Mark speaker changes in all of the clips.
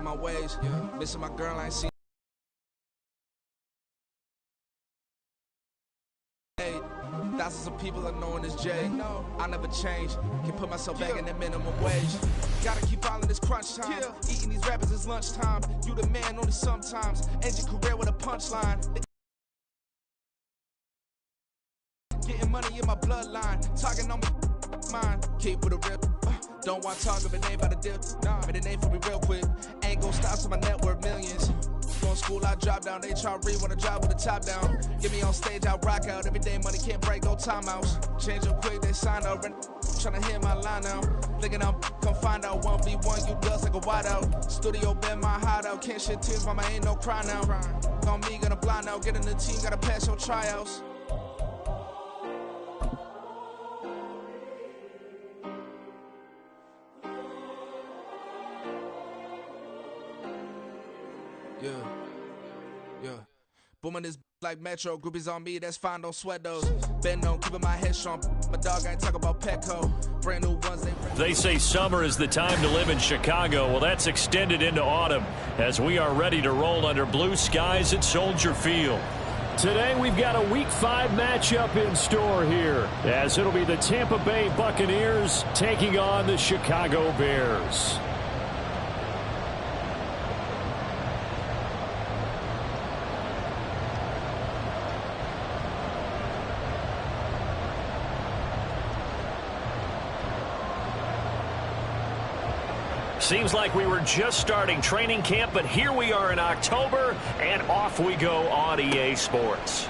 Speaker 1: my ways. Missing my girl, I ain't seen. Thousands of people are knowing this Jay. I never change. Can put myself back in the minimum wage. Gotta keep all in this crunch time. Eating these rappers is lunchtime. You the man only sometimes. End your career with a punchline. Getting money in my bloodline. Talking on my mind. Keep with a real. Don't want to talk if it ain't about the dip. But it ain't for me real quick. Ain't gon' stop so my net worth millions. Going school, I drop down. They try to read when I drop with the top down. Get me on stage, I rock out. Every day money can't break, no timeouts. Change up quick, they sign up. Tryna hear my line now. Thinking I'm gon' find out 1v1, you dust like a wideout. Studio been my hideout. Can't shed tears, mama ain't no cry now. On me, gonna blind out. Get in the team, gotta pass your tryouts. Yeah. Booming this like Metro. Groupies on me, that's fine, don't sweat those. Bend on, keeping my head strong. My dog ain't talk about Petco. Brand new ones,
Speaker 2: they say summer is the time to live in Chicago. Well, that's extended into autumn as we are ready to roll under blue skies at Soldier Field. Today we've got a Week 5 matchup in store here, as it'll be the Tampa Bay Buccaneers taking on the Chicago Bears. Seems like we were just starting training camp, but here we are in October, and off we go on EA Sports.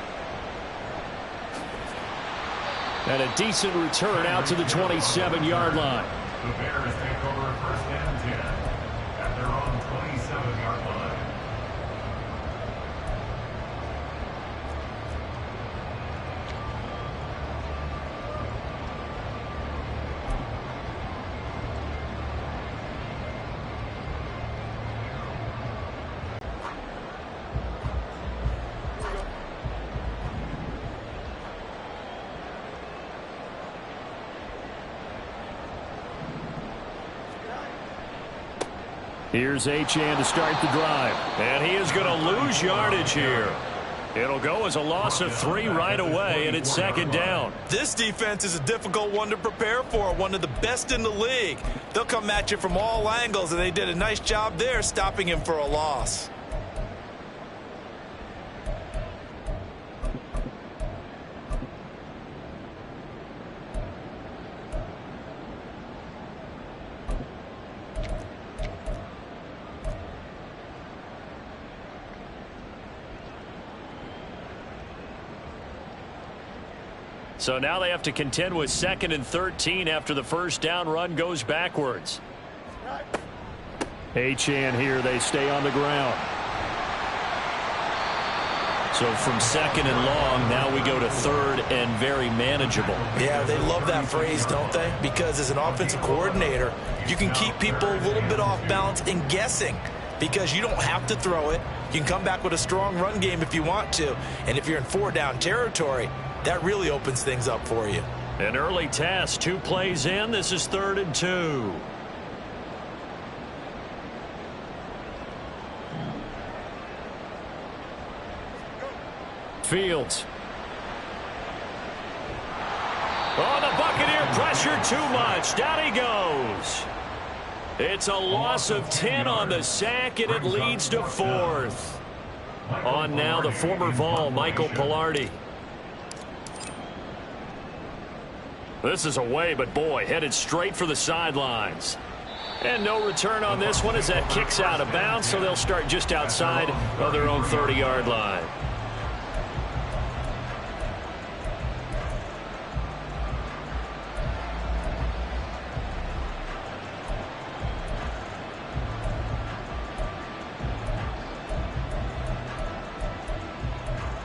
Speaker 2: And a decent return out to the 27-yard line.
Speaker 3: The Bears take over first and 10 at their own 27-yard line.
Speaker 2: Here's Achane to start the drive. And he is going to lose yardage here. It'll go as a loss of 3 right away, and it's second down.
Speaker 4: This defense is a difficult one to prepare for, one of the best in the league. They'll come at you from all angles, and they did a nice job there stopping him for a loss.
Speaker 2: So now they have to contend with 2nd and 13 after the first down run goes backwards. Achane here, they stay on the ground. So from 2nd and long, now we go to 3rd and very manageable.
Speaker 4: Yeah, they love that phrase, don't they? Because as an offensive coordinator, you can keep people a little bit off balance and guessing because you don't have to throw it. You can come back with a strong run game if you want to. And if you're in 4-down territory, that really opens things up for you.
Speaker 2: An early test, 2 plays in. This is 3rd and 2. Fields. Oh, the Buccaneer pressure too much. Down he goes. It's a loss of 10 on the sack, and it leads to 4th. On now, the former Vol, Michael Pilardi. This is away, but boy, headed straight for the sidelines. And no return on this one as that kicks out of bounds, so they'll start just outside of their own 30-yard line.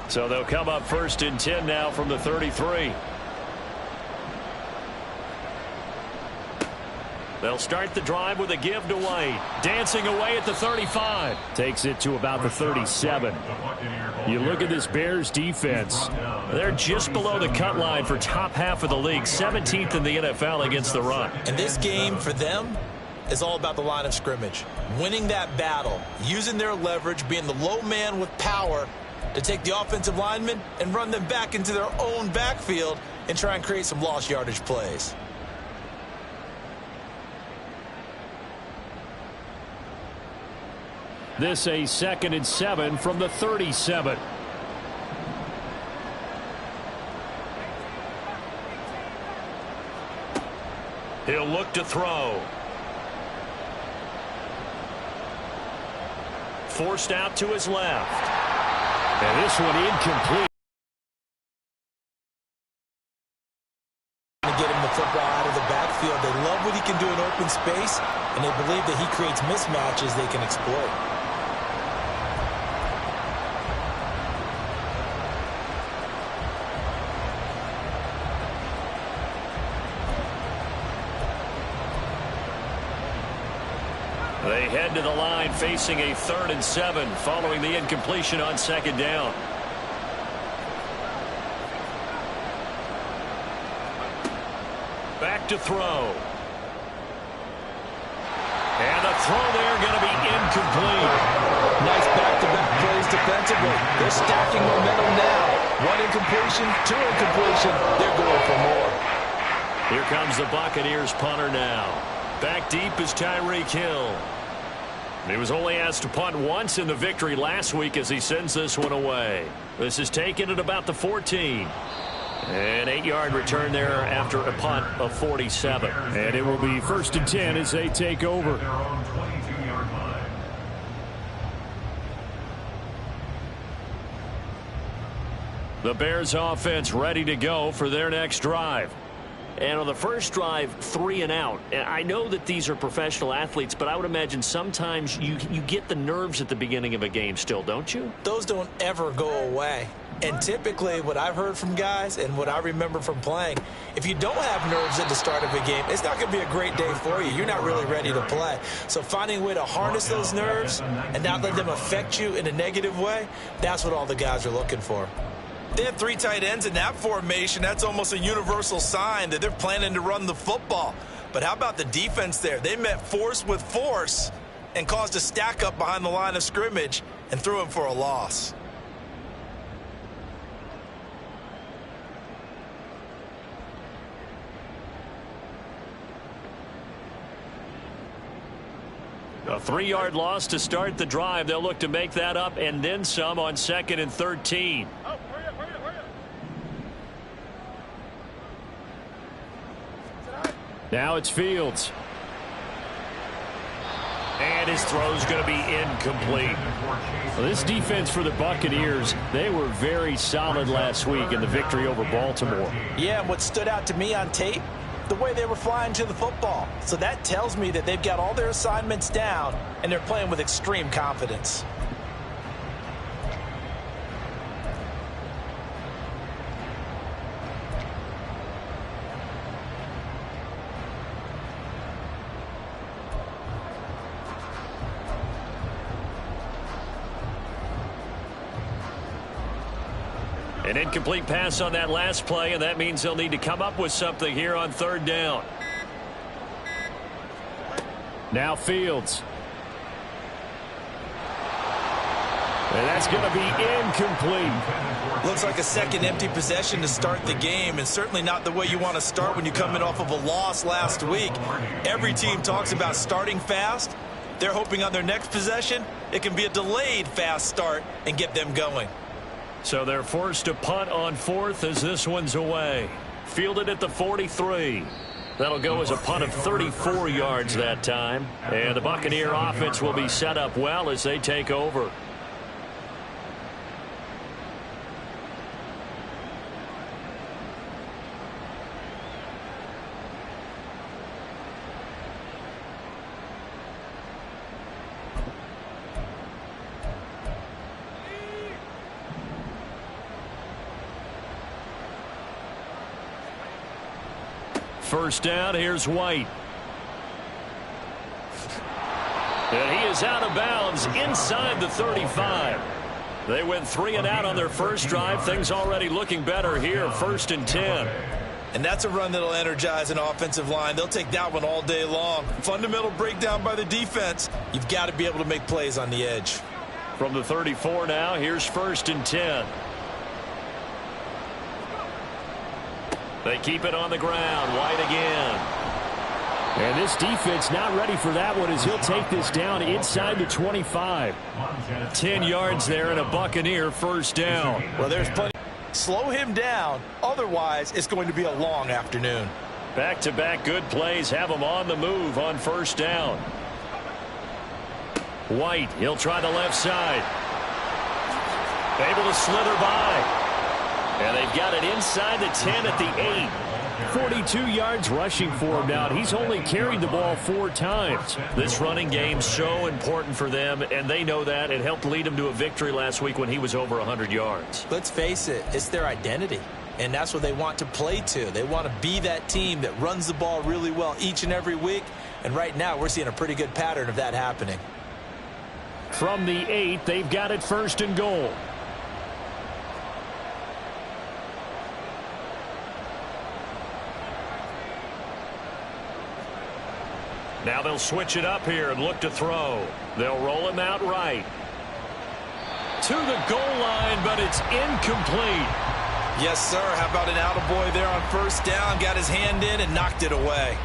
Speaker 2: So they'll come up 1st and 10 now from the 33. They'll start the drive with a give to White. Dancing away at the 35. Takes it to about the 37. You look at this Bears defense. They're just below the cut line for top half of the league. 17th in the NFL against the run.
Speaker 4: And this game for them is all about the line of scrimmage. Winning that battle, using their leverage, being the low man with power to take the offensive linemen and run them back into their own backfield and try and create some lost yardage plays.
Speaker 2: This a 2nd and 7 from the 37. He'll look to throw. Forced out to his left. And this one incomplete.
Speaker 4: To get him the football out of the backfield. They love what he can do in open space, and they believe that he creates mismatches they can exploit.
Speaker 2: They head to the line facing a 3rd and 7 following the incompletion on 2nd down. Back to throw. And the throw there going to be incomplete.
Speaker 4: Nice back-to-back plays defensively. They're stacking momentum now. 1 incompletion, 2 incompletion. They're going for more.
Speaker 2: Here comes the Buccaneers punter now. Back deep is Tyreek Hill. He was only asked to punt once in the victory last week as he sends this one away. This is taken at about the 14. An 8-yard return there after a punt of 47.
Speaker 5: And it will be 1st and 10 as they take over.
Speaker 3: Their own 22-yard line.
Speaker 2: The Bears offense ready to go for their next drive. And on the first drive, 3 and out. And I know that these are professional athletes, but I would imagine sometimes you get the nerves at the beginning of a game still, don't you?
Speaker 4: Those don't ever go away. And typically what I've heard from guys and what I remember from playing, if you don't have nerves at the start of a game, it's not going to be a great day for you. You're not really ready to play. So finding a way to harness those nerves and not let them affect you in a negative way, that's what all the guys are looking for. They have 3 tight ends in that formation. That's almost a universal sign that they're planning to run the football. But how about the defense there? They met force with force and caused a stack up behind the line of scrimmage and threw him for a loss.
Speaker 2: A 3-yard loss to start the drive. They'll look to make that up and then some on 2nd and 13.
Speaker 5: Now it's Fields.
Speaker 2: And his throw's going to be incomplete.
Speaker 5: Well, this defense for the Buccaneers, they were very solid last week in the victory over Baltimore.
Speaker 4: Yeah, and what stood out to me on tape, the way they were flying to the football. So that tells me that they've got all their assignments down, and they're playing with extreme confidence.
Speaker 2: An incomplete pass on that last play, and that means they'll need to come up with something here on 3rd down.
Speaker 5: Now Fields. And that's going to be incomplete.
Speaker 4: Looks like a second empty possession to start the game, and certainly not the way you want to start when you're coming off of a loss last week. Every team talks about starting fast. They're hoping on their next possession it can be a delayed fast start and get them going.
Speaker 2: So they're forced to punt on 4th as this one's away. Fielded at the 43. That'll go as a punt of 34 yards that time. And the Buccaneer offense will be set up well as they take over. First down, here's White. And he is out of bounds inside the 35. They went 3 and out on their first drive. Things already looking better here, 1st and 10.
Speaker 4: And that's a run that'll energize an offensive line. They'll take that one all day long. Fundamental breakdown by the defense. You've got to be able to make plays on the edge.
Speaker 2: From the 34 now, here's 1st and 10. They keep it on the ground. White again.
Speaker 5: And this defense not ready for that one as he'll take this down inside the 25.
Speaker 2: 10 yards there and a Buccaneer first down.
Speaker 4: Well, there's plenty. Slow him down. Otherwise, it's going to be a long afternoon.
Speaker 2: Back-to-back good plays have them on the move on 1st down. White, he'll try the left side. Able to slither by. And they've got it inside the 10 at the 8.
Speaker 5: 42 yards rushing for him now. He's only carried the ball 4 times.
Speaker 2: This running game's so important for them, and they know that. It helped lead them to a victory last week when he was over 100 yards.
Speaker 4: Let's face it, it's their identity, and that's what they want to play to. They want to be that team that runs the ball really well each and every week, and right now we're seeing a pretty good pattern of that happening.
Speaker 5: From the 8, they've got it 1st and goal.
Speaker 2: Now they'll switch it up here and look to throw. They'll roll him out right. To the goal line, but it's incomplete.
Speaker 4: Yes, sir. How about an attaboy there on 1st down? Got his hand in and knocked it away.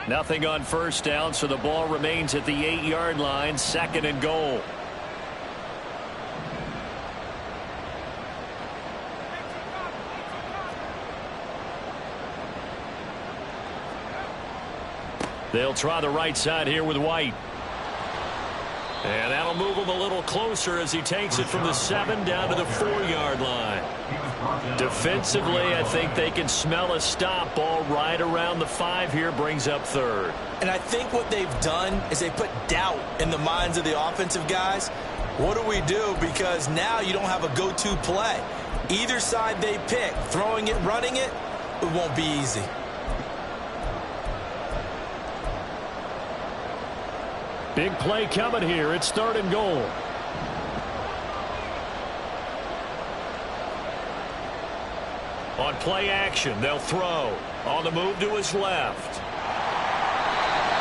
Speaker 2: Nothing on 1st down, so the ball remains at the 8-yard line, 2nd and goal. They'll try the right side here with White. And that'll move him a little closer as he takes it from the 7 down to the 4-yard line. Defensively, I think they can smell a stop. Ball right around the 5 here, brings up 3rd.
Speaker 4: And I think what they've done is they put doubt in the minds of the offensive guys. What do we do? Because now you don't have a go-to play. Either side they pick, throwing it, running it, it won't be easy.
Speaker 5: Big play coming here. It's 3rd and goal.
Speaker 2: On play action, they'll throw. On the move to his left.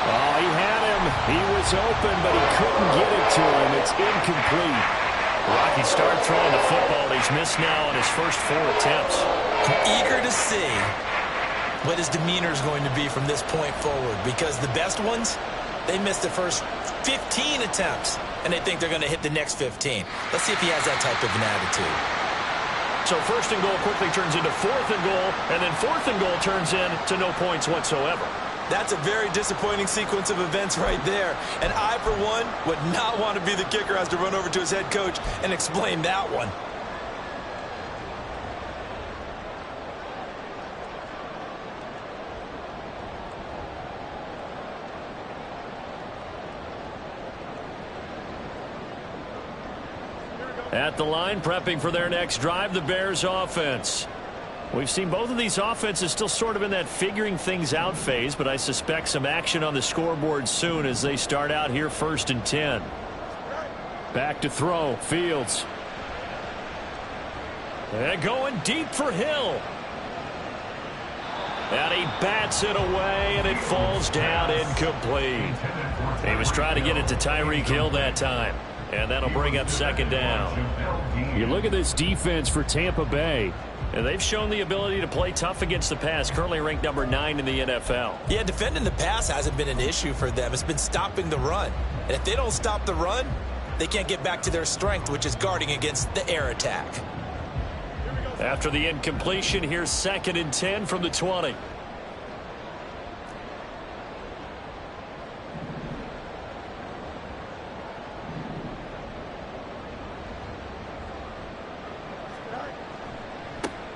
Speaker 5: Oh, he had him. He was open, but he couldn't get it to him. It's incomplete.
Speaker 2: Rocky start throwing the football. He's missed now on his first 4 attempts.
Speaker 4: I'm eager to see what his demeanor is going to be from this point forward, because the best ones, they missed the first 15 attempts, and they think they're going to hit the next 15. Let's see if he has that type of an attitude.
Speaker 2: So 1st and goal quickly turns into 4th and goal, and then 4th and goal turns into no points whatsoever.
Speaker 4: That's a very disappointing sequence of events right there. And I, for one, would not want to be the kicker as to run over to his head coach and explain that one.
Speaker 2: At the line, prepping for their next drive, the Bears offense. We've seen both of these offenses still sort of in that figuring things out phase, but I suspect some action on the scoreboard soon as they start out here 1st and 10.
Speaker 5: Back to throw. Fields.
Speaker 2: And going deep for Hill. And he bats it away, and it falls down incomplete. He was trying to get it to Tyreek Hill that time. And that'll bring up 2nd down.
Speaker 5: You look at this defense for Tampa Bay.
Speaker 2: And they've shown the ability to play tough against the pass, currently ranked number 9 in the NFL.
Speaker 4: Yeah, defending the pass hasn't been an issue for them. It's been stopping the run. And if they don't stop the run, they can't get back to their strength, which is guarding against the air attack.
Speaker 2: After the incompletion, here's 2nd and 10 from the 20.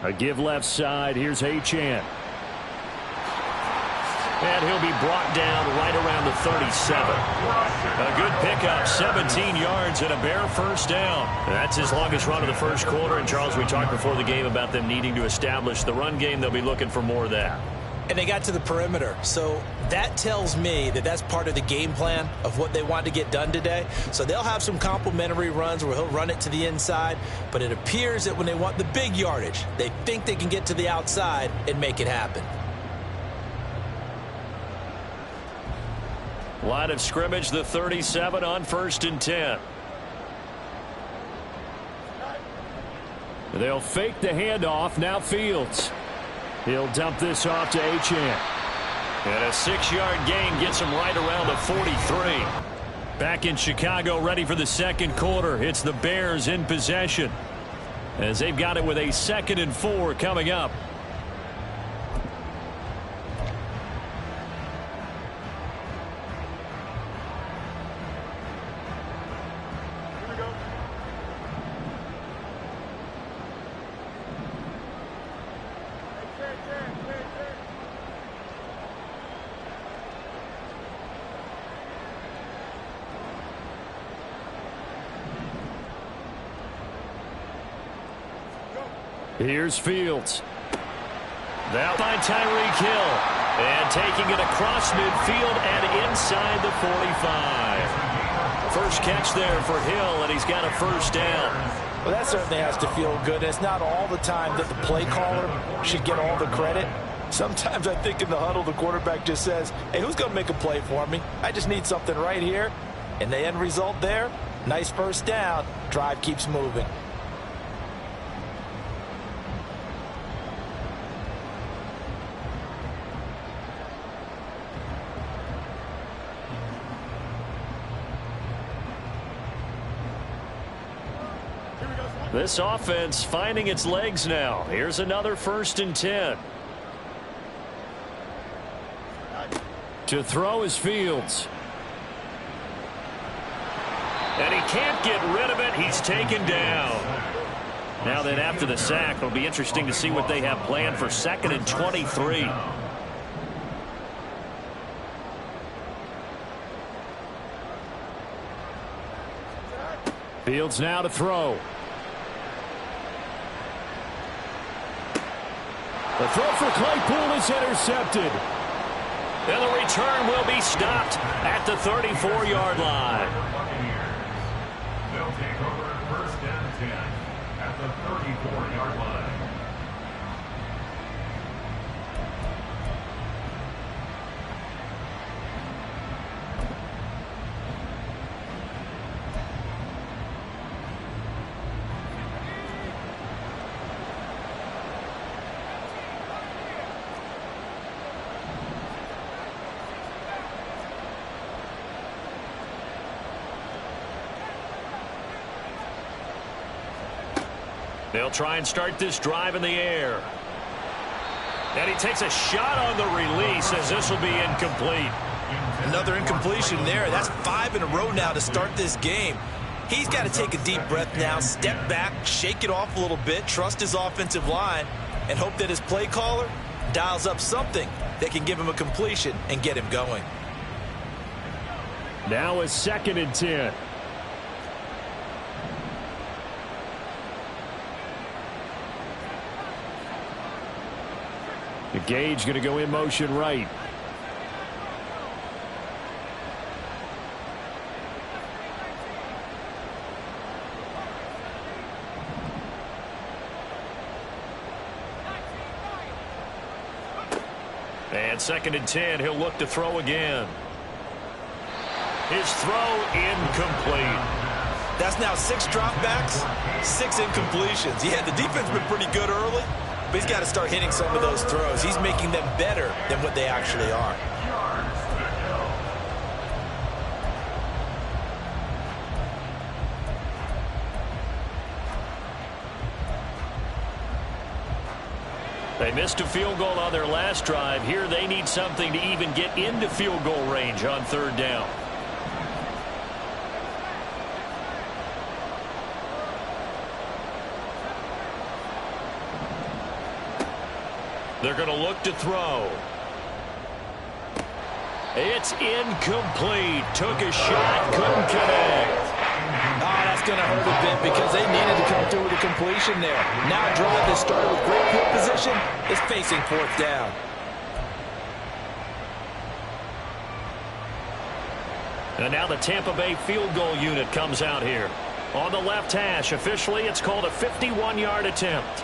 Speaker 5: A give left side. Here's Achane.
Speaker 2: And he'll be brought down right around the 37. A good pickup, 17 yards and a bare first down. That's his longest run of the first quarter. And, Charles, we talked before the game about them needing to establish the run game. They'll be looking for more of that.
Speaker 4: And they got to the perimeter. So that tells me that that's part of the game plan of what they want to get done today. So they'll have some complementary runs where he'll run it to the inside. But it appears that when they want the big yardage, they think they can get to the outside and make it happen.
Speaker 2: Line of scrimmage, the 37 on 1st and 10. They'll fake the handoff. Now Fields. He'll dump this off to Achane. And a 6-yard gain gets him right around the 43. Back in Chicago, ready for the second quarter. It's the Bears in possession, as they've got it with a 2nd and 4 coming up. Here's Fields. That by Tyreek Hill. And taking it across midfield and inside the 45. First catch there for Hill, and he's got a first down.
Speaker 4: Well, that certainly has to feel good. It's not all the time that the play caller should get all the credit. Sometimes I think in the huddle, the quarterback just says, hey, who's going to make a play for me? I just need something right here. And the end result there, nice first down. Drive keeps moving.
Speaker 2: This offense finding its legs now. Here's another 1st and 10. To throw is Fields. And he can't get rid of it. He's taken down. Now then, after the sack, it'll be interesting to see what they have planned for 2nd and 23. Fields now to throw. The throw for Claypool is intercepted. And the return will be stopped at the 34-yard line.
Speaker 3: They'll take over 1st and 10 at the 34-yard line.
Speaker 2: They'll try and start this drive in the air. And he takes a shot on the release, as this will be incomplete.
Speaker 4: Another incompletion there. That's 5 in a row now to start this game. He's got to take a deep breath now, step back, shake it off a little bit, trust his offensive line, and hope that his play caller dials up something that can give him a completion and get him going.
Speaker 2: Now a 2nd and 10. The Gage going to go in motion right. And 2nd and 10, he'll look to throw again. His throw incomplete.
Speaker 4: That's now 6 dropbacks, 6 incompletions. Yeah, the defense has been pretty good early, but he's got to start hitting some of those throws. He's making them better than what they actually are.
Speaker 2: They missed a field goal on their last drive. Here they need something to even get into field goal range on 3rd down. They're going to look to throw. It's incomplete. Took a shot, couldn't connect.
Speaker 4: Oh, that's going to hurt a bit because they needed to come through with a completion there. Now a drive that started with great field position is facing fourth down.
Speaker 2: And now the Tampa Bay field goal unit comes out here. On the left hash, officially it's called a 51-yard attempt.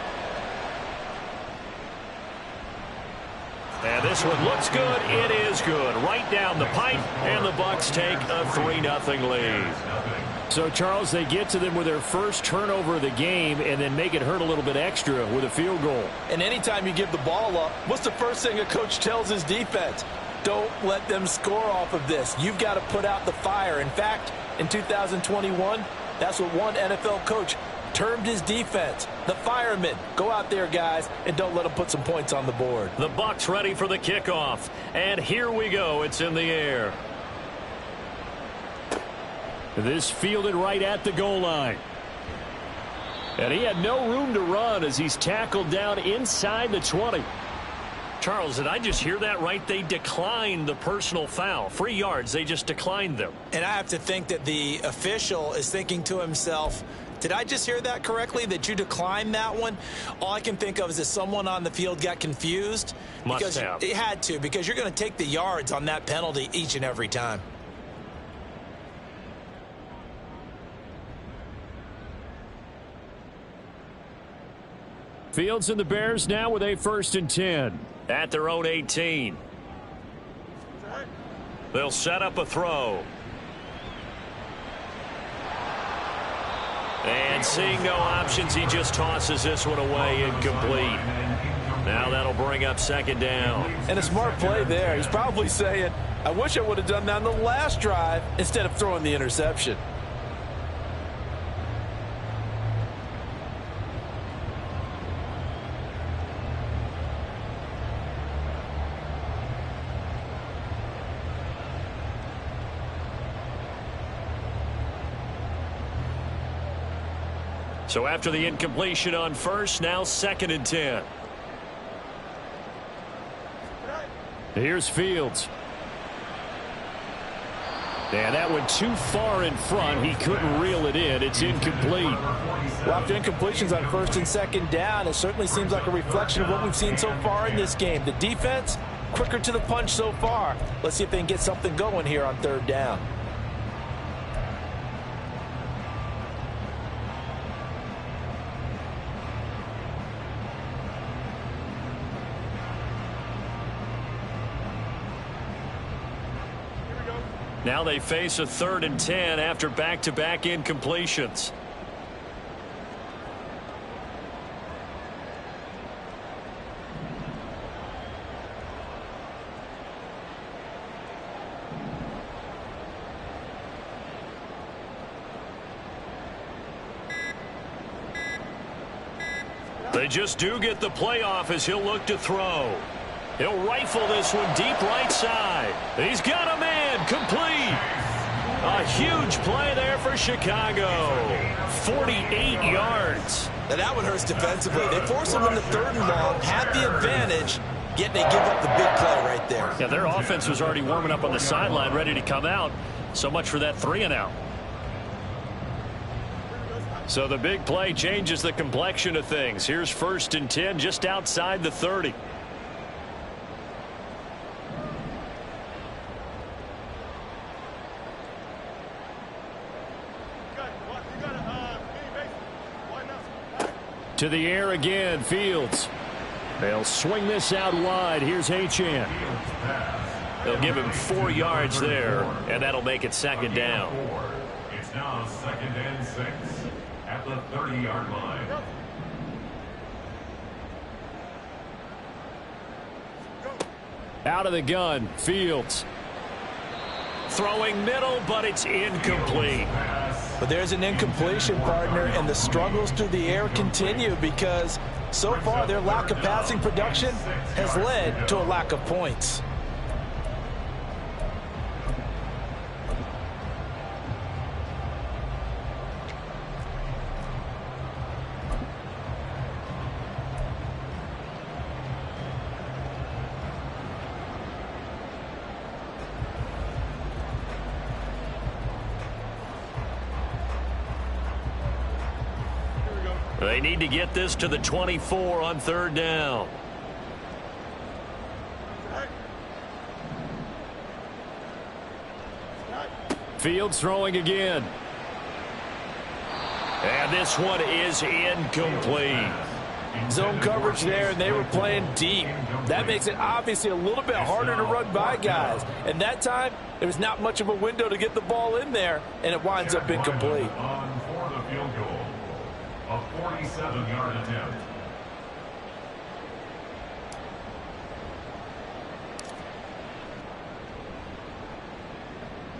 Speaker 2: And this one looks good. It is good. Right down the pipe, and the Bucs take a 3-0 lead.
Speaker 5: So, Charles, they get to them with their first turnover of the game and then make it hurt a little bit extra with a field goal.
Speaker 4: And anytime you give the ball up, what's the first thing a coach tells his defense? Don't let them score off of this. You've got to put out the fire. In fact, in 2021, that's what one NFL coach termed his defense, the firemen. Go out there, guys, and don't let them put some points on the board.
Speaker 2: The Bucs ready for the kickoff. And here we go. It's in the air.
Speaker 5: This fielded right at the goal line. And he had no room to run as he's tackled down inside the 20.
Speaker 2: Charles, did I just hear that right? They declined the personal foul. 3 yards, they just declined them.
Speaker 4: And I have to think that the official is thinking to himself, did I just hear that correctly, that you declined that one? All I can think of is that someone on the field got confused.
Speaker 2: Must have.
Speaker 4: It had to, because you're going to take the yards on that penalty each and every time.
Speaker 5: Fields and the Bears now with a 1st and 10.
Speaker 2: At their own 18. They'll set up a throw. And seeing no options, he just tosses this one away, incomplete. Now that'll bring up 2nd down.
Speaker 4: And a smart play there. He's probably saying, I wish I would have done that on the last drive instead of throwing the interception.
Speaker 2: So after the incompletion on first, now 2nd and 10.
Speaker 5: Here's Fields. And that went too far in front. He couldn't reel it in. It's incomplete.
Speaker 4: Well, after incompletions on 1st and 2nd down, it certainly seems like a reflection of what we've seen so far in this game. The defense, quicker to the punch so far. Let's see if they can get something going here on 3rd down.
Speaker 2: Now they face a 3rd and 10 after back-to-back incompletions. They just do get the playoff as he'll look to throw. He'll rifle this one deep right side. He's got a man, complete. A huge play there for Chicago. 48 yards.
Speaker 4: Now that one hurts defensively. They force him into 3rd and long, had the advantage, yet they give up the big play right there.
Speaker 2: Yeah, their offense was already warming up on the sideline, ready to come out. So much for that 3-and-out. So the big play changes the complexion of things. Here's 1st and 10 just outside the 30.
Speaker 5: To the air again, Fields. They'll swing this out wide. Here's Achane.
Speaker 2: They'll give him 4 yards there, and that'll make it 2nd down.
Speaker 3: It's now 2nd and 6 at the 30-yard line.
Speaker 5: Out of the gun, Fields.
Speaker 2: Throwing middle, but it's incomplete.
Speaker 4: But there's an incompletion, partner, and the struggles through the air continue because so far their lack of passing production has led to a lack of points.
Speaker 2: They need to get this to the 24 on 3rd down.
Speaker 5: Fields throwing again.
Speaker 2: And this one is incomplete.
Speaker 4: Zone coverage there, and they were playing deep. That makes it obviously a little bit harder to run by guys. And that time, there was not much of a window to get the ball in there, and it winds up incomplete.
Speaker 3: On for the field goal. A 47-yard attempt.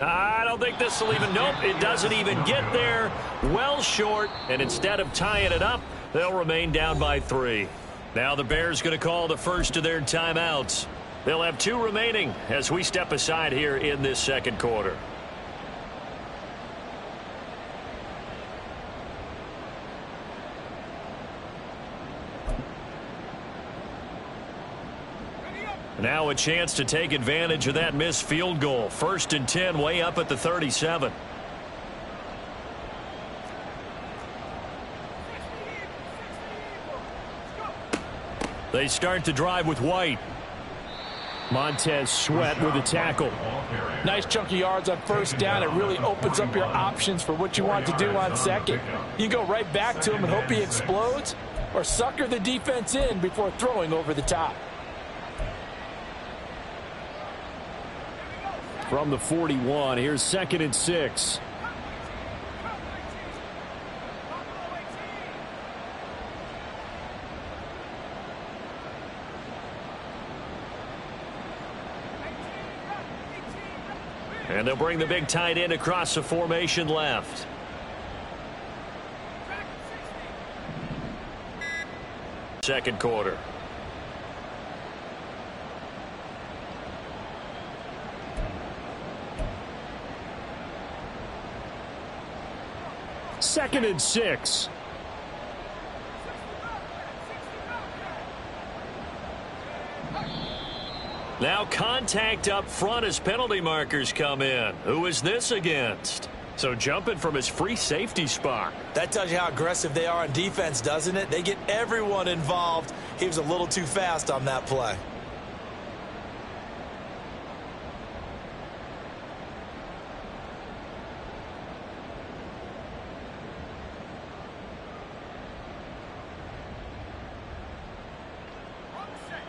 Speaker 2: I don't think this will even, nope, it doesn't even get there. Well short, and instead of tying it up, they'll remain down by 3. Now the Bears going to call the first of their timeouts. They'll have 2 remaining as we step aside here in this 2nd quarter. Now a chance to take advantage of that missed field goal. 1st and 10, way up at the 37. They start to drive with White.
Speaker 5: Montez Sweat with a tackle.
Speaker 4: Nice chunk of yards on 1st down. It really opens up your options for what you want to do on 2nd. You go right back to him and hope he explodes, or sucker the defense in before throwing over the top.
Speaker 5: From the 41, here's 2nd and 6.
Speaker 2: And they'll bring the big tight end across the formation left. Second quarter.
Speaker 5: Second and 6.
Speaker 2: Now contact up front as penalty markers come in. Who is this against? So jumping from his free safety spot.
Speaker 4: That tells you how aggressive they are on defense, doesn't it? They get everyone involved. He was a little too fast on that play.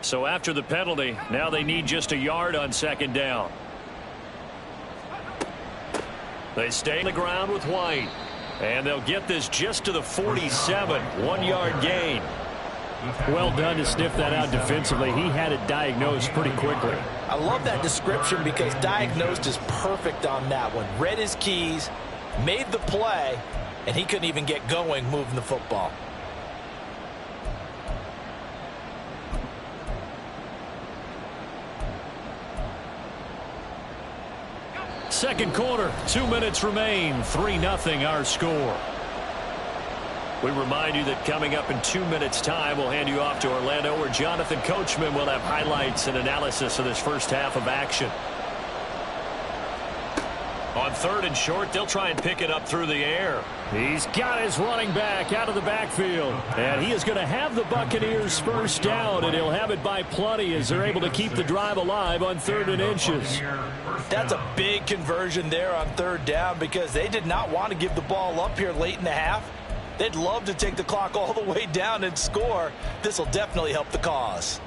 Speaker 2: So after the penalty, now they need just a yard on 2nd down. They stay on the ground with White. And they'll get this just to the 47. 1-yard gain.
Speaker 5: Well done to sniff that out defensively. He had it diagnosed pretty quickly.
Speaker 4: I love that description because diagnosed is perfect on that one. Read his keys, made the play, and he couldn't even get going moving the football.
Speaker 2: Second quarter, 2 minutes remain. 3-0 our score. We remind you that coming up in 2 minutes' time, we'll hand you off to Orlando, where Jonathan Coachman will have highlights and analysis of this first half of action. On 3rd and short, they'll try and pick it up through the air.
Speaker 5: He's got his running back out of the backfield. And he is going to have the Buccaneers first down, and he'll have it by plenty as they're able to keep the drive alive on 3rd and inches.
Speaker 4: That's a big conversion there on 3rd down because they did not want to give the ball up here late in the half. They'd love to take the clock all the way down and score. This will definitely help the cause.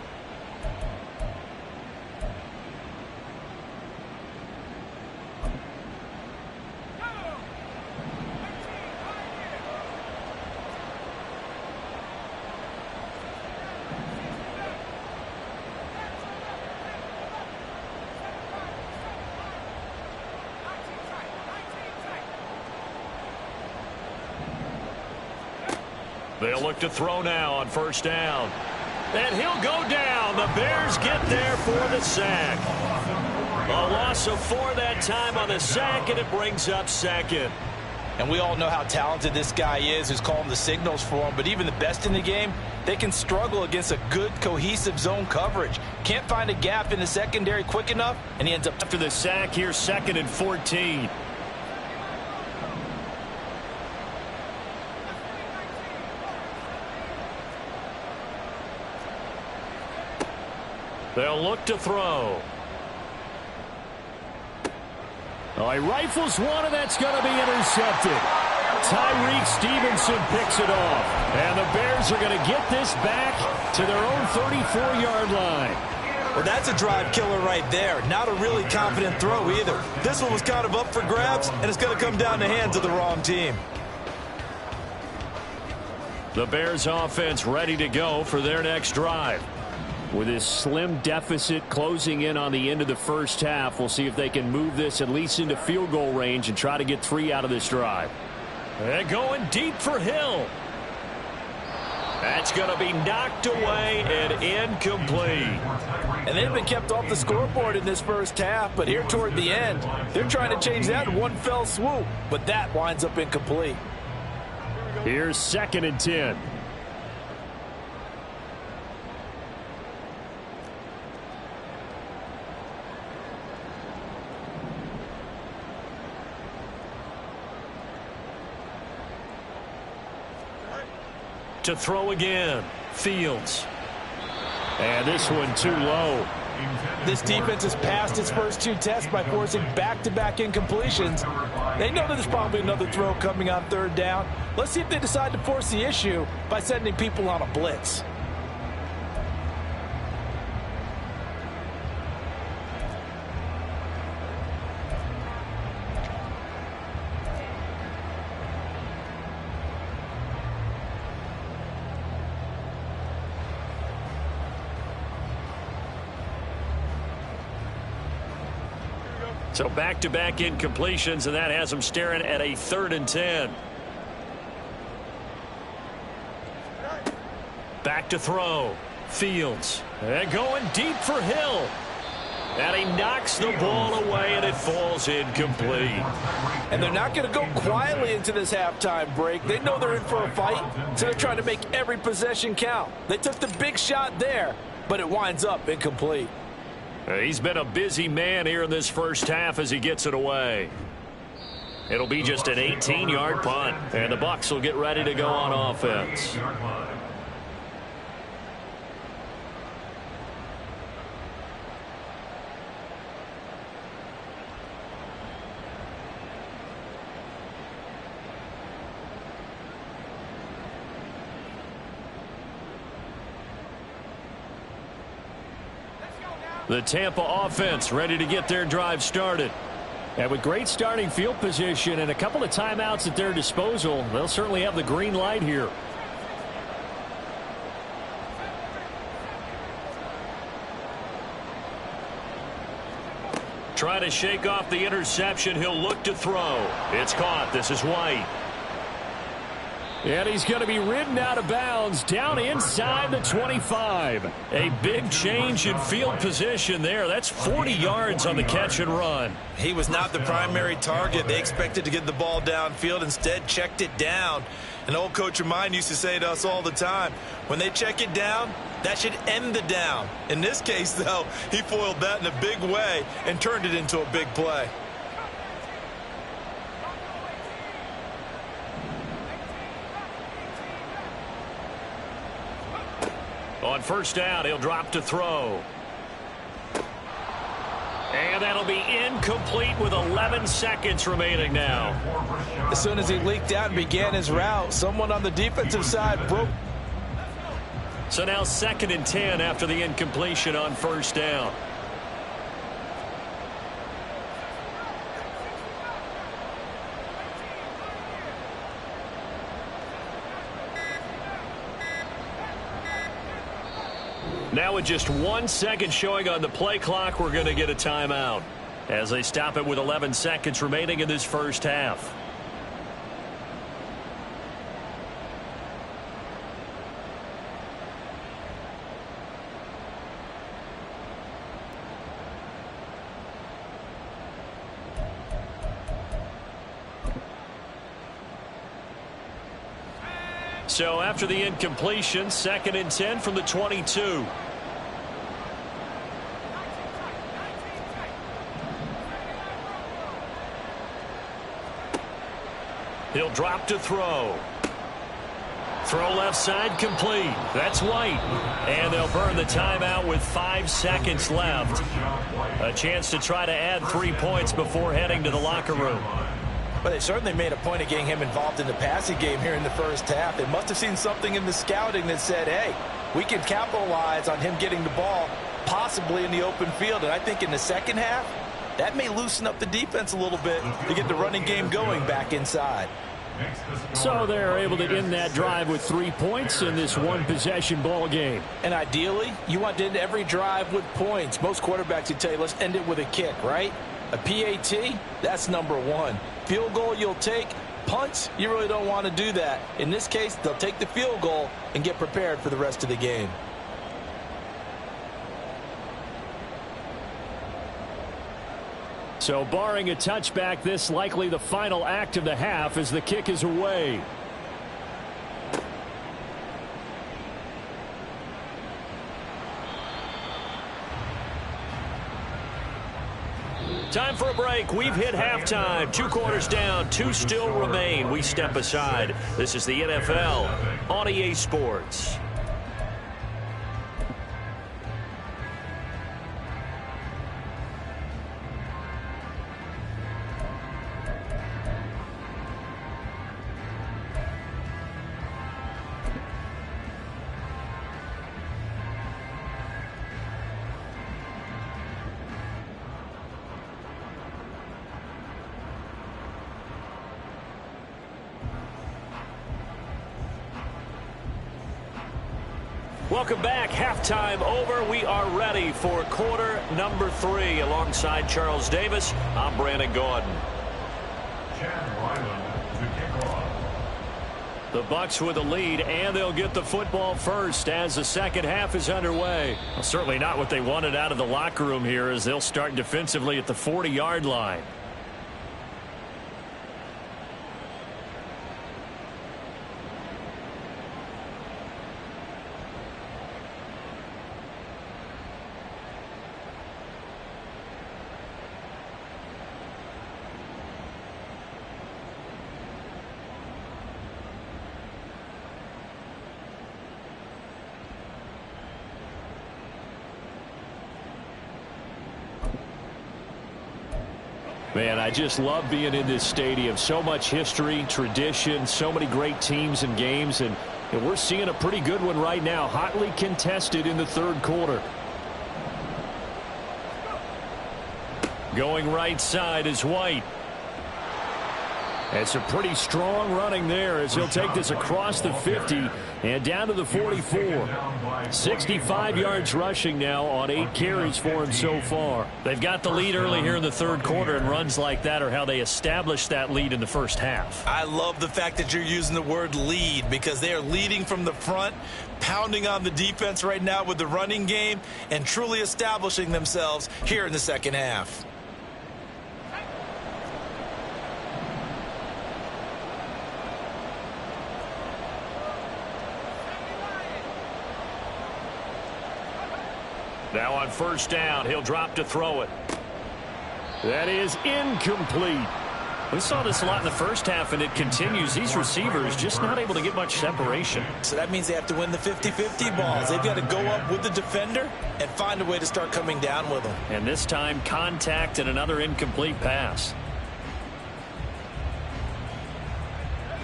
Speaker 2: They'll look to throw now on 1st down. And he'll go down. The Bears get there for the sack. A loss of 4 that time on the sack, and it brings up 2nd.
Speaker 4: And we all know how talented this guy is who's calling the signals for him. But even the best in the game, they can struggle against a good, cohesive zone coverage. Can't find a gap in the secondary quick enough, and he ends up
Speaker 2: after the sack here, 2nd and 14. They'll look to throw.
Speaker 5: Oh, he rifles one, and that's going to be intercepted. Tyreek Stevenson picks it off. And the Bears are going to get this back to their own 34-yard line.
Speaker 4: Well, that's a drive killer right there. Not a really confident throw either. This one was kind of up for grabs, and it's going to come down the hands of the wrong team.
Speaker 2: The Bears offense ready to go for their next drive. With this slim deficit closing in on the end of the first half, we'll see if they can move this at least into field goal range and try to get 3 out of this drive. They're going deep for Hill. That's going to be knocked away and incomplete.
Speaker 4: And they've been kept off the scoreboard in this first half, but here toward the end, they're trying to change that in one fell swoop, but that winds up incomplete.
Speaker 5: Here's 2nd and 10.
Speaker 2: To throw again, Fields.
Speaker 5: And this one too low.
Speaker 4: This defense has passed its first 2 tests by forcing back-to-back incompletions. They know that there's probably another throw coming on 3rd down. Let's see if they decide to force the issue by sending people on a blitz.
Speaker 2: So back-to-back incompletions, and that has them staring at a 3rd and 10. Back to throw. Fields. And going deep for Hill. And he knocks the ball away, and it falls incomplete.
Speaker 4: And they're not going to go quietly into this halftime break. They know they're in for a fight, so they're trying to make every possession count. They took the big shot there, but it winds up incomplete.
Speaker 2: He's been a busy man here in this first half as he gets it away. It'll be just an 18-yard punt, and the Bucs will get ready to go on offense. The Tampa offense ready to get their drive started.
Speaker 5: And with great starting field position and a couple of timeouts at their disposal, they'll certainly have the green light here.
Speaker 2: Try to shake off the interception. He'll look to throw. It's caught. This is White.
Speaker 5: And he's going to be ridden out of bounds down inside the 25.
Speaker 2: A big change in field position there. That's 40 yards on the catch and run.
Speaker 4: He was not the primary target. They expected to get the ball downfield, instead checked it down. An old coach of mine used to say to us all the time, when they check it down, that should end the down. In this case, though, he foiled that in a big way and turned it into a big play.
Speaker 2: On first down, he'll drop to throw. And that'll be incomplete with 11 seconds remaining now.
Speaker 4: As soon as he leaked out and began his route, someone on the defensive side broke.
Speaker 2: So now 2nd and 10 after the incompletion on first down. Now with just 1 second showing on the play clock, we're going to get a timeout as they stop it with 11 seconds remaining in this first half. So after the incompletion, 2nd and 10 from the 22. He'll drop to throw. Throw left side complete. That's White. And they'll burn the timeout with 5 seconds left. A chance to try to add 3 points before heading to the locker room.
Speaker 4: But they certainly made a point of getting him involved in the passing game here in the first half. They must have seen something in the scouting that said, hey, we can capitalize on him getting the ball possibly in the open field. And I think in the second half, that may loosen up the defense a little bit to get the running game going back inside.
Speaker 5: So they're able to end that drive with 3 points in this one-possession ball game.
Speaker 4: And ideally, you want to end every drive with points. Most quarterbacks would tell you, let's end it with a kick, right? A PAT, that's number 1. Field goal you'll take. Punts, you really don't want to do that. In this case, they'll take the field goal and get prepared for the rest of the game.
Speaker 5: So barring a touchback, this likely the final act of the half as the kick is away.
Speaker 2: Time for a break. We've hit halftime. 2 quarters down. 2 still remain. We step aside. This is the NFL on EA Sports. Welcome back. Halftime over. We are ready for quarter number 3. Alongside Charles Davis, I'm Brandon Gordon. The Bucs with the lead, and they'll get the football first as the second half is underway. Well, certainly not what they wanted out of the locker room here, as they'll start defensively at the 40-yard line. Man, I just love being in this stadium. So much history, tradition, so many great teams and games, and we're seeing a pretty good one right now, hotly contested in the third quarter. Going right side is White. It's a pretty strong running there as he'll take this across the 50 and down to the 44. 65 yards rushing now on 8 carries for him so far. They've got the lead early here in the third quarter, and runs like that are how they established that lead in the first half.
Speaker 4: I love the fact that you're using the word lead, because they are leading from the front, pounding on the defense right now with the running game, and truly establishing themselves here in the second half.
Speaker 2: Now on first down, he'll drop to throw it.
Speaker 5: That is incomplete.
Speaker 2: We saw this a lot in the first half, and it continues. These receivers just not able to get much separation.
Speaker 4: So that means they have to win the 50-50 balls. They've got to go up with the defender and find a way to start coming down with them.
Speaker 2: And this time, contact and another incomplete pass.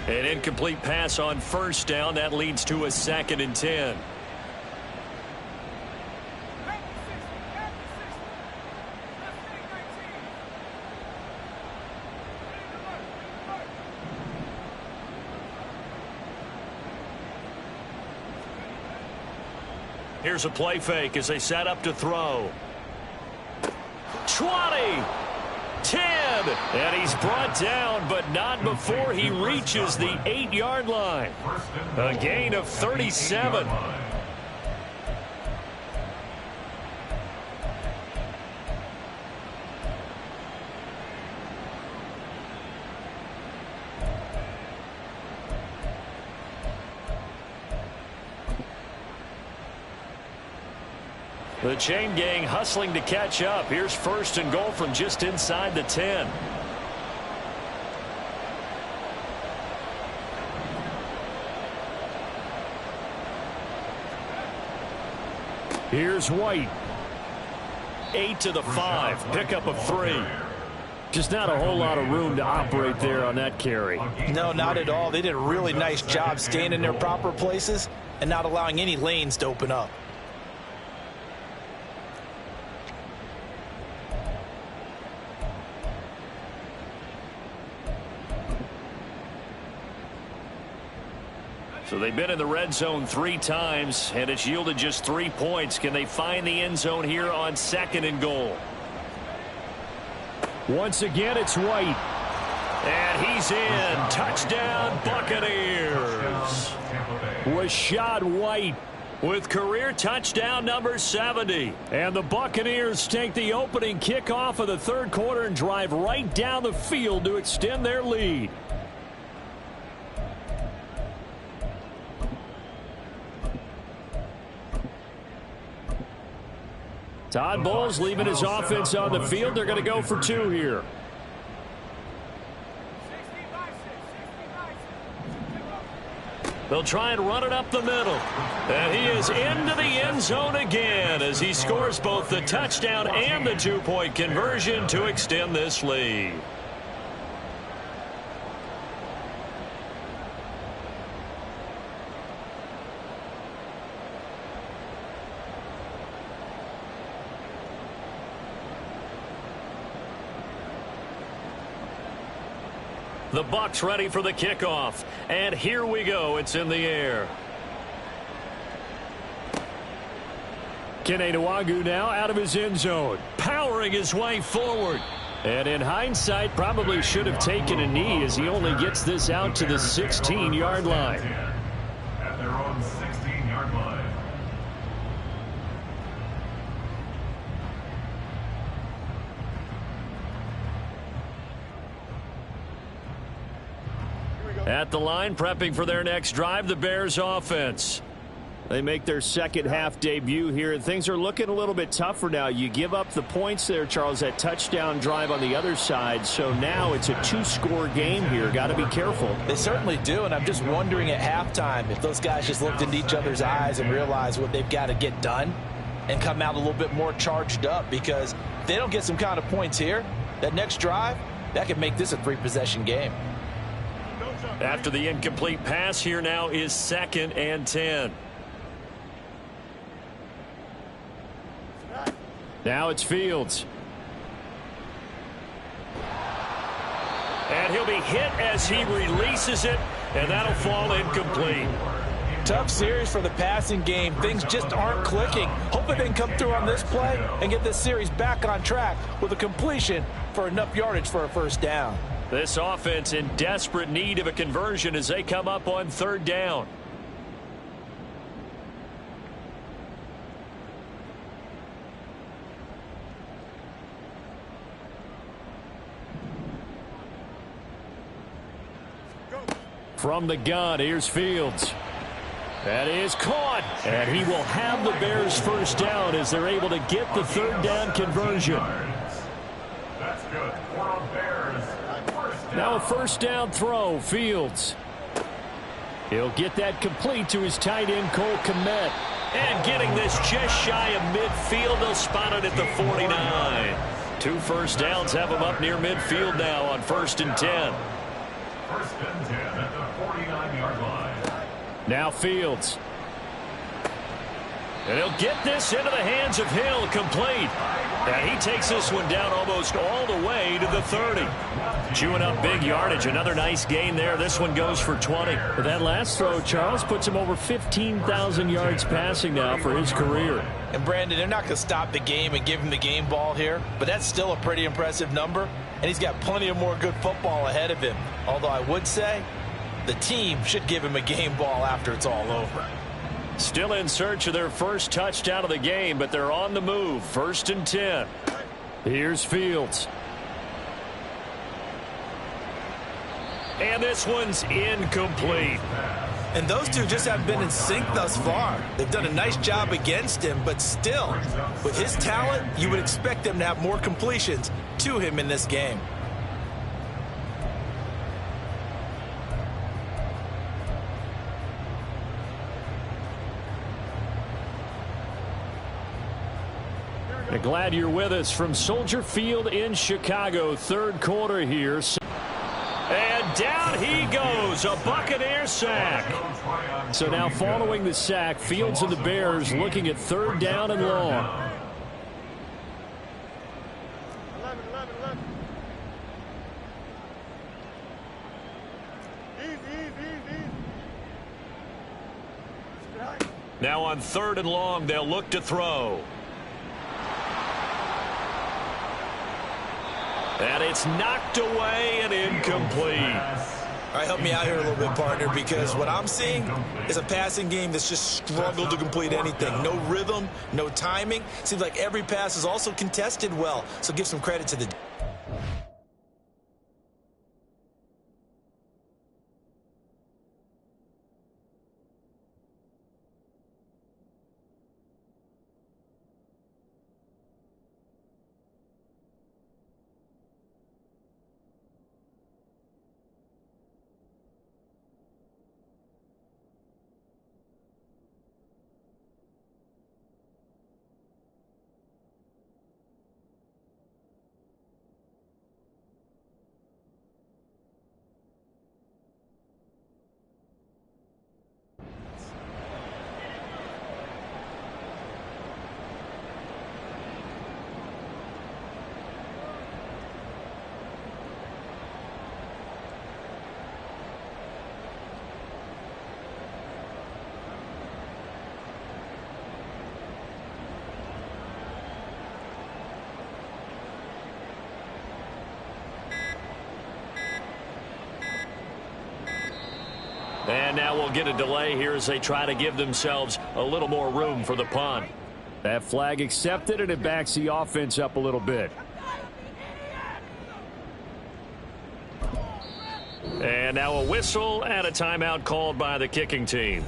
Speaker 2: An incomplete pass on first down. That leads to a 2nd and 10. Here's a play fake as they set up to throw. 20, 10, and he's brought down, but not before he reaches the 8-yard line. A gain of 37. The chain gang hustling to catch up. Here's 1st and goal from just inside the 10.
Speaker 5: Here's White.
Speaker 2: 8 to the 5. Pickup of 3.
Speaker 5: Just not a whole lot of room to operate there on that carry.
Speaker 4: No, not at all. They did a really nice job staying in their proper places and not allowing any lanes to open up.
Speaker 2: So they've been in the red zone 3 times, and it's yielded just 3 points. Can they find the end zone here on 2nd and goal?
Speaker 5: Once again, it's White.
Speaker 2: And he's in. Touchdown, Buccaneers.
Speaker 5: Rashad White
Speaker 2: With career touchdown number 70.
Speaker 5: And the Buccaneers take the opening kickoff of the third quarter and drive right down the field to extend their lead. Todd Bowles leaving his offense on the field. They're going to go for 2 here.
Speaker 2: They'll try and run it up the middle. And he is into the end zone again as he scores both the touchdown and the 2-point conversion to extend this lead. The Bucs ready for the kickoff. And here we go. It's in the air.
Speaker 5: Kene Nwangwu now out of his end zone, powering his way forward. And in hindsight, probably should have taken a knee as he only gets this out to the 16-yard line.
Speaker 3: At their own 16-yard line.
Speaker 2: At the line, prepping for their next drive, the Bears offense.
Speaker 5: They make their second half debut here, and things are looking a little bit tougher now. You give up the points there, Charles, that touchdown drive on the other side. So now it's a 2-score game here. Got to be careful.
Speaker 4: They certainly do, and I'm just wondering at halftime if those guys just looked into each other's eyes and realized what they've got to get done and come out a little bit more charged up, because if they don't get some kind of points here, that next drive, that could make this a 3-possession game.
Speaker 2: After the incomplete pass, here now is 2nd and 10.
Speaker 5: Now it's Fields.
Speaker 2: And he'll be hit as he releases it, and that'll fall incomplete.
Speaker 4: Tough series for the passing game. Things just aren't clicking. Hoping they can come through on this play and get this series back on track with a completion for enough yardage for a first down.
Speaker 2: This offense in desperate need of a conversion as they come up on 3rd down.
Speaker 5: From the gun, here's Fields. That is caught, and he will have the Bears first down as they're able to get the 3rd down conversion.
Speaker 3: That's good for Bears.
Speaker 5: Now a first down throw, Fields. He'll get that complete to his tight end, Cole Kmet.
Speaker 2: And getting this just shy of midfield, they'll spot it at the 49. 2 first downs have them up near midfield now on 1st and 10.
Speaker 3: 1st and 10 at the 49-yard line.
Speaker 5: Now Fields.
Speaker 2: And he'll get this into the hands of Hill, complete. And he takes this one down almost all the way to the 30. Chewing up big yardage. Another nice gain there. This one goes for 20.
Speaker 5: But that last throw, Charles, puts him over 15,000 yards passing now for his career.
Speaker 4: And Brandon, they're not going to stop the game and give him the game ball here, but that's still a pretty impressive number, and he's got plenty of more good football ahead of him. Although I would say the team should give him a game ball after it's all over.
Speaker 2: Still in search of their first touchdown of the game, but they're on the move. 1st and 10.
Speaker 5: Here's Fields.
Speaker 2: And this one's incomplete.
Speaker 4: And those two just haven't been in sync thus far. They've done a nice job against him, but still, with his talent, you would expect them to have more completions to him in this game.
Speaker 5: Glad you're with us from Soldier Field in Chicago. Third quarter here. And down he goes, a Buccaneer sack. So now following the sack, Fields and the Bears looking at third down and long. Now on third and long, they'll look to throw. And it's knocked away and incomplete.
Speaker 4: All right, help me out here a little bit, partner, because what I'm seeing is a passing game that's just struggled to complete anything. No rhythm, no timing. Seems like every pass is also contested well, so give some credit to the...
Speaker 5: And now we'll get a delay here as they try to give themselves a little more room for the punt. That flag accepted, and it backs the offense up a little bit. And now a whistle and a timeout called by the kicking team.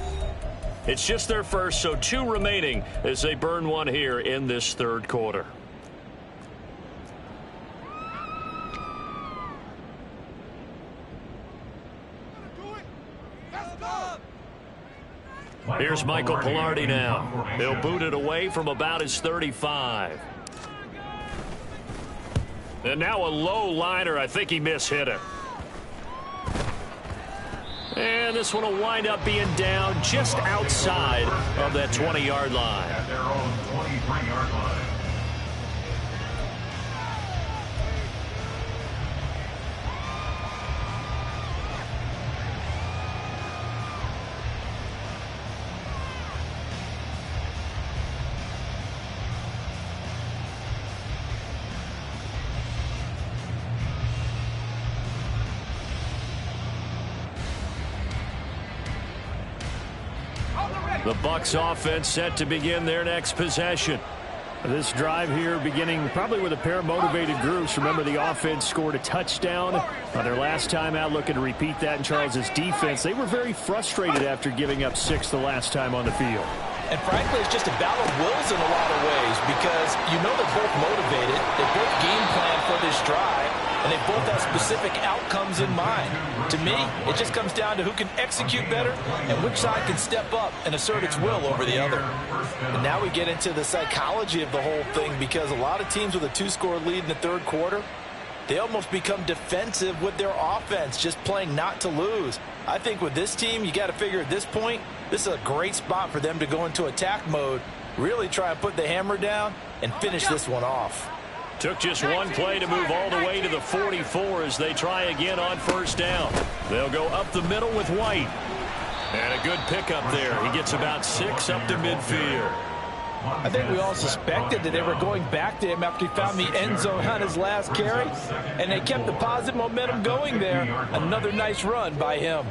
Speaker 5: It's just their first, so 2 remaining as they burn one here in this third quarter. Here's Michael Pilardi now. He'll boot it away from about his 35. And now a low liner. I think he mishit it. And this one will wind up being down just outside of that 20-yard line.
Speaker 3: At their own 23-yard line.
Speaker 5: The Bucs offense set to begin their next possession. This drive here beginning probably with a pair of motivated groups. Remember, the offense scored a touchdown on their last time out, looking to repeat that in Charles's defense. They were very frustrated after giving up 6 the last time on the field.
Speaker 4: And frankly, it's just a battle of wills in a lot of ways because you know they're both motivated. They both game plan for this drive, and they both have specific outcomes in mind. To me, it just comes down to who can execute better and which side can step up and assert its will over the other. And now we get into the psychology of the whole thing because a lot of teams with a 2-score lead in the third quarter, they almost become defensive with their offense, just playing not to lose. I think with this team, you got to figure at this point, this is a great spot for them to go into attack mode, really try and put the hammer down and finish this one off.
Speaker 5: Took just one play to move all the way to the 44 as they try again on first down. They'll go up the middle with White. And a good pickup there. He gets about 6 up to midfield.
Speaker 4: I think we all suspected that they were going back to him after he found the end zone on his last carry, and they kept the positive momentum going there. Another nice run by him.